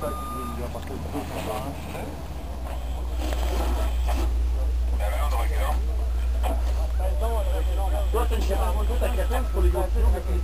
Toi, c'est une caméra, toi, ta capelle pour les gros avec les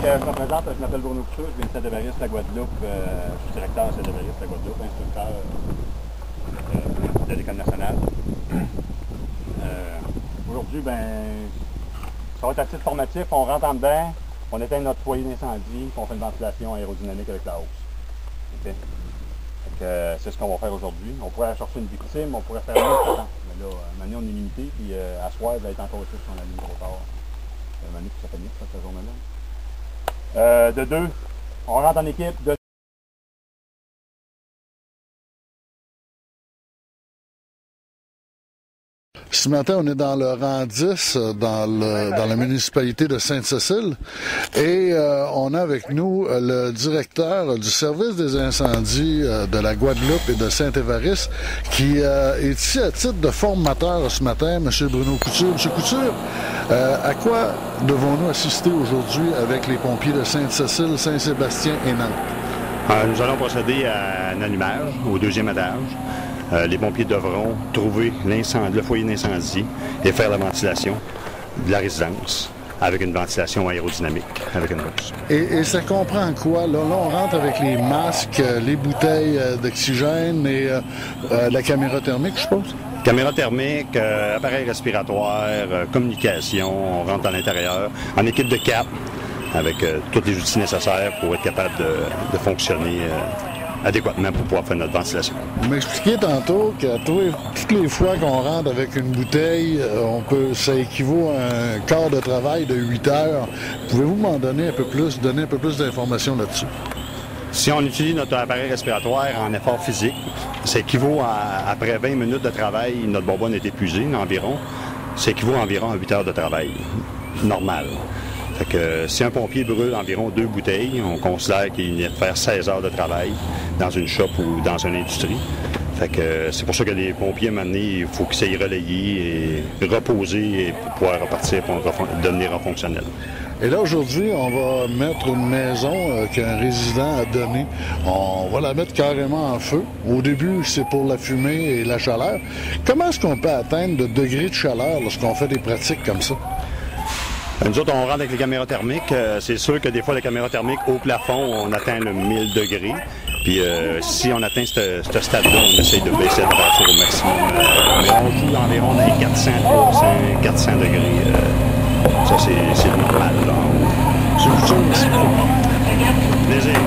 Je me présente, je m'appelle Bruno Couture, je viens de Saint-Évariste, la Guadeloupe. Je suis directeur à Saint-Évariste, la Guadeloupe, instructeur de l'École nationale. Aujourd'hui, ça va être à titre formatif. On rentre en dedans, on éteint notre foyer d'incendie, puis on fait une ventilation aérodynamique avec la hausse. Okay? C'est ce qu'on va faire aujourd'hui. On pourrait aller chercher une victime, on pourrait faire mieux que ça. Mais là, maintenant, on est limité, puis à soir, il va être encore ici sur la ligne trop tard. Maintenant, ça fait vite, cette journée-là. De deux, on rentre en équipe. Ce matin, on est dans le rang 10, dans la municipalité de Sainte-Cécile, et on a avec nous le directeur du service des incendies de la Guadeloupe et de Saint-Évariste, qui est ici à titre de formateur ce matin, M. Bruno Couture. M. Couture, à quoi devons-nous assister aujourd'hui avec les pompiers de Sainte-Cécile, Saint-Sébastien et Nantes? Nous allons procéder à un allumage au deuxième étage. Les pompiers devront trouver le foyer d'incendie et faire la ventilation de la résidence avec une ventilation aérodynamique, avec une hausse. Et ça comprend quoi? Là, on rentre avec les masques, les bouteilles d'oxygène et la caméra thermique, je suppose? Caméra thermique, appareil respiratoire, communication, on rentre à l'intérieur, en équipe de 4, avec tous les outils nécessaires pour être capable de fonctionner adéquatement pour pouvoir faire notre ventilation. Vous m'expliquiez tantôt que toutes les fois qu'on rentre avec une bouteille, ça équivaut à un quart de travail de 8 heures. Pouvez-vous m'en donner un peu plus d'informations là-dessus? Si on utilise notre appareil respiratoire en effort physique, ça équivaut à, après 20 minutes de travail, notre bonbonne est épuisée environ. Ça équivaut à environ à 8 heures de travail normal. Fait que si un pompier brûle environ 2 bouteilles, on considère qu'il vient de faire 16 heures de travail dans une shop ou dans une industrie. Fait que c'est pour ça que les pompiers, maintenant, il faut qu'ils s'aillent relayer et reposer pour pouvoir repartir pour devenir fonctionnel. Et là, aujourd'hui, on va mettre une maison qu'un résident a donnée. On va la mettre carrément en feu. Au début, c'est pour la fumée et la chaleur. Comment est-ce qu'on peut atteindre de degrés de chaleur lorsqu'on fait des pratiques comme ça? Nous autres, on rentre avec les caméras thermiques. C'est sûr que des fois, les caméras thermiques, au plafond, on atteint le 1000 degrés. Puis si on atteint ce stade-là, on essaye de baisser la température au maximum. Mais on joue environ dans les 400, 400 degrés. Ça, c'est normal. C'est une chose, merci beaucoup. Plaisir.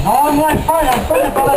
Oh, moi, je parle, c'est pas la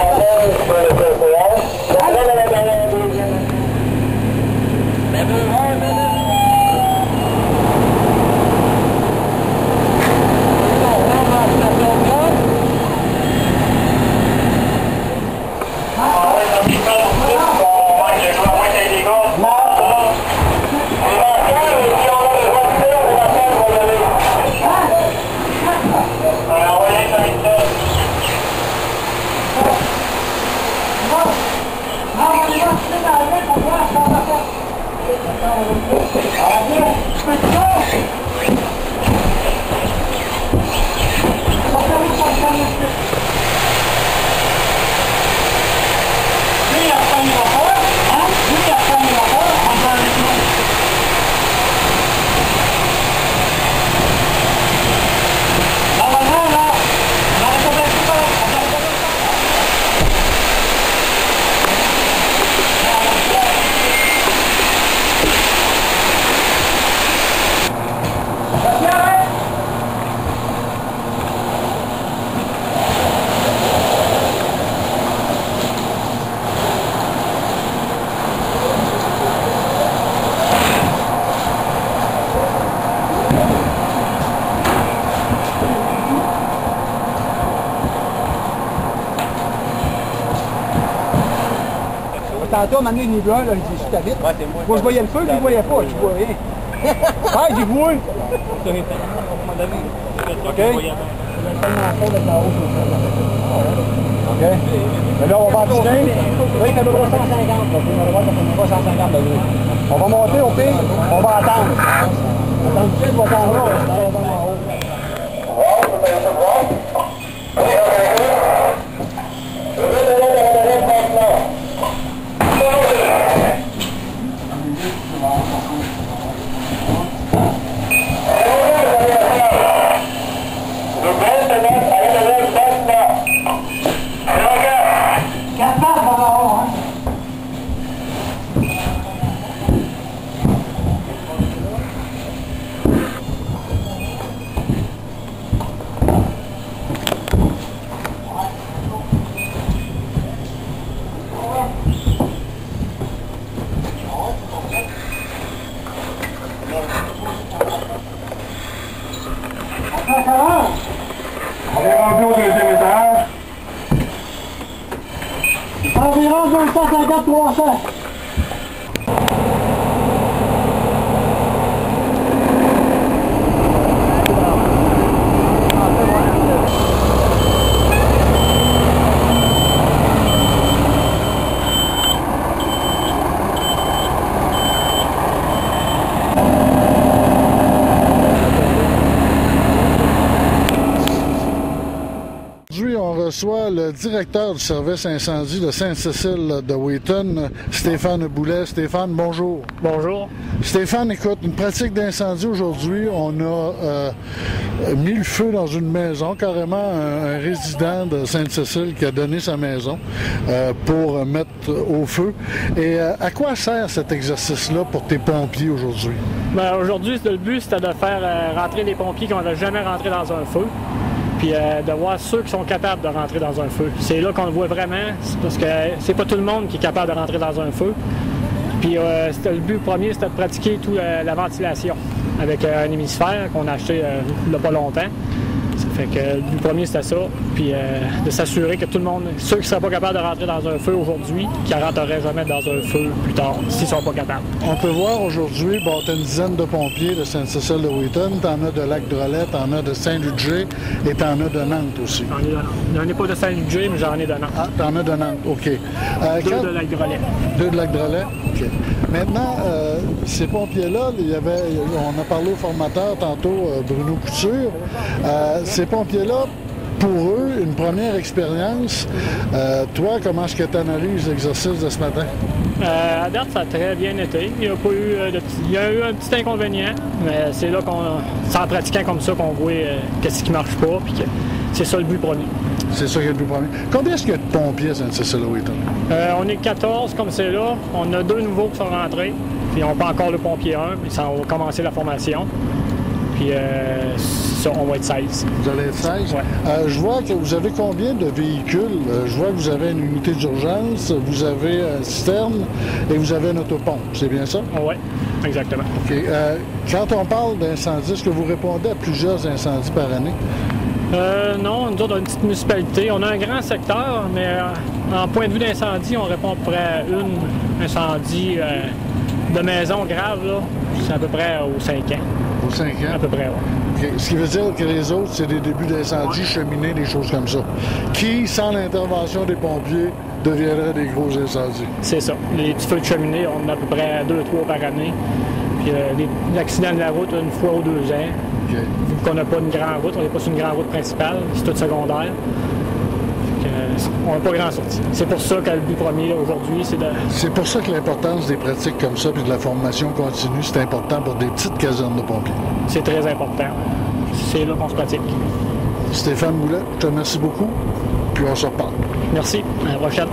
Tantôt, m'amener une nuit là, j'ai dit, je t'habite. Ouais, moi, je voyais le feu, lui, il voyait pas, je vois rien. Ouais, j'ai vu. OK? OK? Mais là, on va enchaîner. Oui, t'as le droit 150. On va monter au pire, on va attendre. Attendre tout de suite, on va attendre là. On va en haut. On est rendu au deuxième étage. Environ 250-300. Aujourd'hui, on reçoit le directeur du service incendie de Sainte-Cécile de Wheaton, Stéphane Boulet. Stéphane, bonjour. Bonjour. Stéphane, écoute, une pratique d'incendie aujourd'hui, on a mis le feu dans une maison, carrément un résident de Sainte-Cécile qui a donné sa maison pour mettre au feu. Et à quoi sert cet exercice-là pour tes pompiers aujourd'hui? Ben, aujourd'hui, le but, c'était de faire rentrer les pompiers qui n'ont jamais rentré dans un feu. Puis de voir ceux qui sont capables de rentrer dans un feu. C'est là qu'on le voit vraiment, parce que c'est pas tout le monde qui est capable de rentrer dans un feu. Puis le but premier, c'était de pratiquer toute la ventilation avec un hémisphère qu'on a acheté il n'y a pas longtemps. Ça fait que le but premier, c'était ça. Puis de s'assurer que tout le monde, ceux qui ne seraient pas capables de rentrer dans un feu aujourd'hui, qui ne rentreraient jamais dans un feu plus tard, s'ils ne sont pas capables. On peut voir aujourd'hui, bon, tu as une dizaine de pompiers de Sainte-Cécile de Wheaton, tu en as de Lac-Drolet, tu en as de Saint-Ludger et tu en as de Nantes aussi. J'en ai pas de Saint-Ludger, mais j'en ai de Nantes. Ah, tu en as de Nantes, OK. Deux de Lac-Drolet. Deux de Lac-Drolet, OK. Maintenant, ces pompiers-là, on a parlé au formateur tantôt, Bruno Couture, ces pompiers-là, pour eux, une première expérience. Toi, comment est-ce que tu analyses l'exercice de ce matin? À date, ça a très bien été. Il y a pas eu il y a eu un petit inconvénient, mais c'est là c'est en pratiquant comme ça qu'on voit qu'est-ce qui marche pas, puis que c'est ça le but premier. C'est ça qui est le but premier. Combien est-ce qu'il y a de pompiers à Sainte-Cécile-de-Wheaton? On est 14 comme c'est là. On a 2 nouveaux qui sont rentrés, puis on n'a pas encore le pompier 1, puis ça va commencer la formation. Puis ça, on va être 16. Vous allez être 16? Ouais. Je vois que vous avez combien de véhicules? Je vois que vous avez une unité d'urgence, vous avez une citerne et vous avez une autopompe. C'est bien ça? Oui, exactement. OK. Quand on parle d'incendie, est-ce que vous répondez à plusieurs incendies par année? Non, nous autres, on a une petite municipalité. On a un grand secteur, mais en point de vue d'incendie, on répond à peu près à une incendie de maison grave, là. C'est à peu près aux 5 ans. Aux 5 ans? À peu près, oui. Okay. Ce qui veut dire que les autres, c'est des débuts d'incendie, cheminées, des choses comme ça, qui, sans l'intervention des pompiers, deviendraient des gros incendies. C'est ça. Les petits feux de cheminée, on en a à peu près 2-3 par année. Puis les accidents de la route, une fois ou 2 ans. Okay. Vu qu'on n'a pas une grande route, on n'est pas sur une grande route principale, c'est tout secondaire. On n'a pas grand sortie. C'est pour ça que le but premier aujourd'hui, c'est de... C'est pour ça que l'importance des pratiques comme ça puis de la formation continue, c'est important pour des petites casernes de pompiers. C'est très important. C'est là qu'on se pratique. Stéphane Boulet, je te remercie beaucoup, puis on se reparle. Merci. À la prochaine.